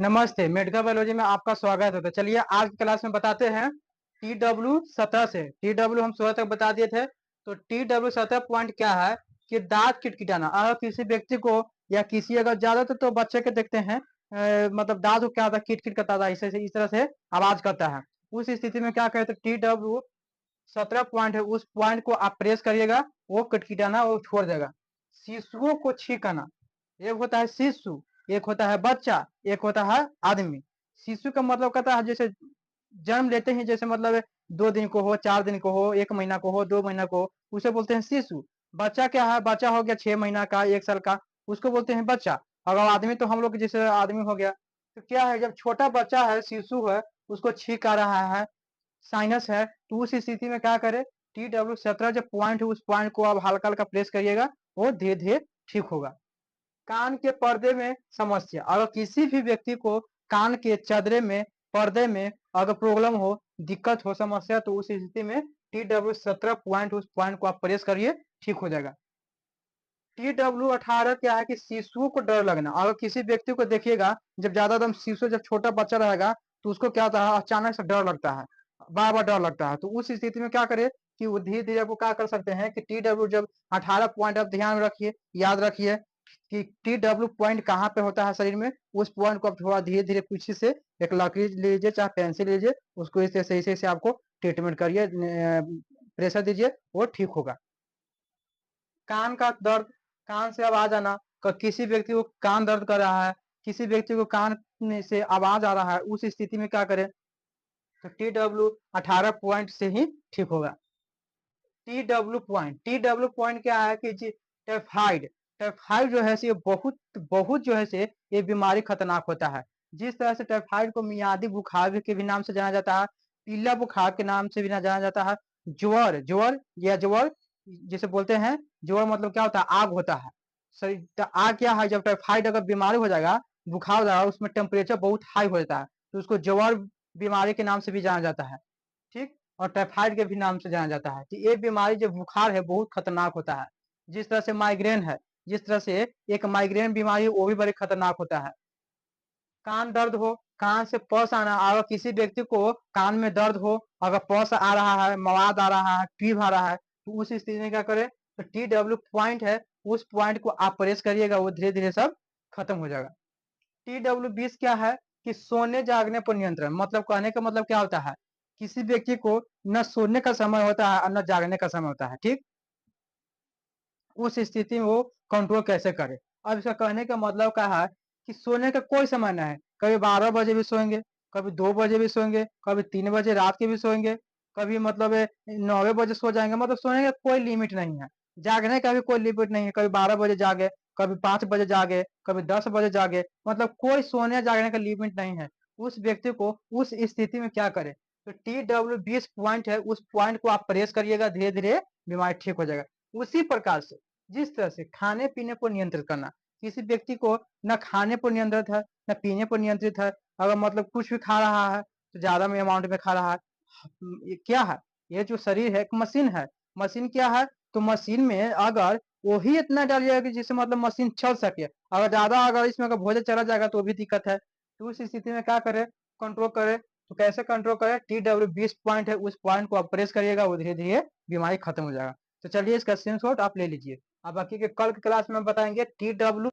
नमस्ते, medical biology में आपका स्वागत है। तो चलिए आज की क्लास में बताते हैं TW17 से। TW हम 16 तक बता दिए थे। तो TW17 पॉइंट क्या है कि दांत किटकिटाना। अगर किसी व्यक्ति को या किसी अगर ज्यादातर तो बच्चे के देखते हैं मतलब दांत को क्या होता है, किट करता था, इस तरह से आवाज करता है। उस स्थिति में क्या कहते हैं, TW17 पॉइंट है, उस पॉइंट को आप प्रेस करिएगा, वो किटकिटाना वो छोड़ देगा। शिशुओं को छींकना, एक होता है शिशु, एक होता है बच्चा, एक होता है आदमी। शिशु का मतलब कहता है जैसे जन्म लेते ही, जैसे मतलब 2 दिन को हो, 4 दिन को हो, 1 महीना को हो, 2 महीना को हो, उसे बोलते हैं शिशु। बच्चा क्या है, बच्चा हो गया 6 महीना का, 1 साल का, उसको बोलते हैं बच्चा। अगर आदमी तो हम लोग जैसे आदमी हो गया। तो क्या है, जब छोटा बच्चा है, शिशु है, उसको छींक आ रहा है, साइनस है, तो उस स्थिति में क्या करे, TW17 जो पॉइंट है, उस पॉइंट को आप हल्का हल्का प्रेस करिएगा, वो धीरे धीरे ठीक होगा। कान के पर्दे में समस्या, अगर किसी भी व्यक्ति को कान के चदरे में, पर्दे में अगर प्रॉब्लम हो, दिक्कत हो, समस्या, तो उस स्थिति में TW17 पॉइंट, उस पॉइंट को आप प्रेस करिए, ठीक हो जाएगा। TW18 क्या है कि शिशुओं को डर लगना। अगर किसी व्यक्ति को देखिएगा, जब ज्यादा दम शिशु, जब छोटा बच्चा रहेगा, तो उसको क्या होता है, अचानक से डर लगता है, बार बार डर लगता है। तो उस स्थिति में क्या करे कि वो धीरे धीरे, वो क्या कर सकते हैं कि TW जब 18 पॉइंट आप ध्यान रखिए, याद रखिए कि TW पॉइंट कहाँ पे होता है शरीर में। उस पॉइंट को आप थोड़ा धीरे धीरे कुछ से, एक लकड़ी लीजिए चाहे पेंसिल लीजिए, उसको इस सही से आपको ट्रीटमेंट करिए, प्रेशर दीजिए, वो ठीक होगा। कान का दर्द, कान से आवाज आना, किसी व्यक्ति को कान दर्द कर रहा है, किसी व्यक्ति को कान में से आवाज आ रहा है, उस स्थिति में क्या करें, तो TW18 पॉइंट से ही ठीक होगा। टी डब्ल्यू पॉइंट क्या है कि जी, टाइफाइड। टाइफाइड जो है से बहुत बहुत जो है से ये बीमारी खतरनाक होता है। जिस तरह से टाइफाइड को मियादी बुखार के भी नाम से जाना जाता है, पीला बुखार के नाम से भी जाना जाता है, ज्वर ज्वर या ज्वर जिसे बोलते हैं। ज्वर मतलब क्या होता है, आग होता है शरीर। तो आग क्या है, जब टाइफाइड अगर बीमारी हो जाएगा, बुखार हो जाएगा, उसमें टेम्परेचर बहुत हाई हो जाता है, तो उसको ज्वर बीमारी के नाम से भी जाना जाता है। ठीक, और टाइफाइड के भी नाम से जाना जाता है। तो ये बीमारी जो बुखार है, बहुत खतरनाक होता है। जिस तरह से माइग्रेन है, जिस तरह से एक माइग्रेन बीमारी, वो भी बड़ी खतरनाक होता है। कान दर्द हो, कान से पस आना, अगर किसी व्यक्ति को कान में दर्द हो, अगर पस आ रहा है, मवाद आ रहा है, ट्यूब आ रहा है, तो उस स्थिति में क्या करें, तो TW पॉइंट है, उस पॉइंट को आप प्रेस करिएगा, वो धीरे धीरे सब खत्म हो जाएगा। TW20 क्या है कि सोने जागने पर नियंत्रण। मतलब कहने का मतलब क्या होता है, किसी व्यक्ति को न सोने का समय होता है और न जागने का समय होता है। ठीक, उस स्थिति में वो कंट्रोल कैसे करे। अब इसका कहने का मतलब क्या है कि सोने का कोई समय नहीं है। कभी 12 बजे भी सोएंगे, कभी 2 बजे भी सोएंगे, कभी 3 बजे रात के भी सोएंगे, कभी मतलब 9 बजे सो जाएंगे। मतलब सोने का कोई लिमिट नहीं है, जागने का भी कोई लिमिट नहीं है। कभी 12 बजे जागे, कभी 5 बजे जागे, कभी 10 बजे जागे, मतलब कोई सोने जागने का लिमिट नहीं है। उस व्यक्ति को उस स्थिति में क्या करे, तो TW20 पॉइंट है, उस पॉइंट को आप प्रेस करिएगा, धीरे धीरे बीमारी ठीक हो जाएगा। उसी प्रकार से जिस तरह से खाने पीने पर नियंत्रित करना, किसी व्यक्ति को न खाने पर नियंत्रित है, न पीने पर नियंत्रित है, अगर मतलब कुछ भी खा रहा है तो ज्यादा में अमाउंट में खा रहा है। ये क्या है, ये जो शरीर है एक मशीन है। मशीन क्या है, तो मशीन में अगर वही इतना डालिएगा कि जिससे मतलब मशीन चल सके, अगर ज्यादा अगर इसमें अगर भोजन चला जाएगा तो भी दिक्कत है। तो उस स्थिति में क्या करे, कंट्रोल करे। तो कैसे कंट्रोल करे, TW20 पॉइंट है, उस पॉइंट को आप प्रेस करिएगा, वो धीरे धीरे बीमारी खत्म हो जाएगा। तो चलिए इसका स्क्रीनशॉट आप ले लीजिए। अब बाकी के कल की क्लास में बताएंगे TW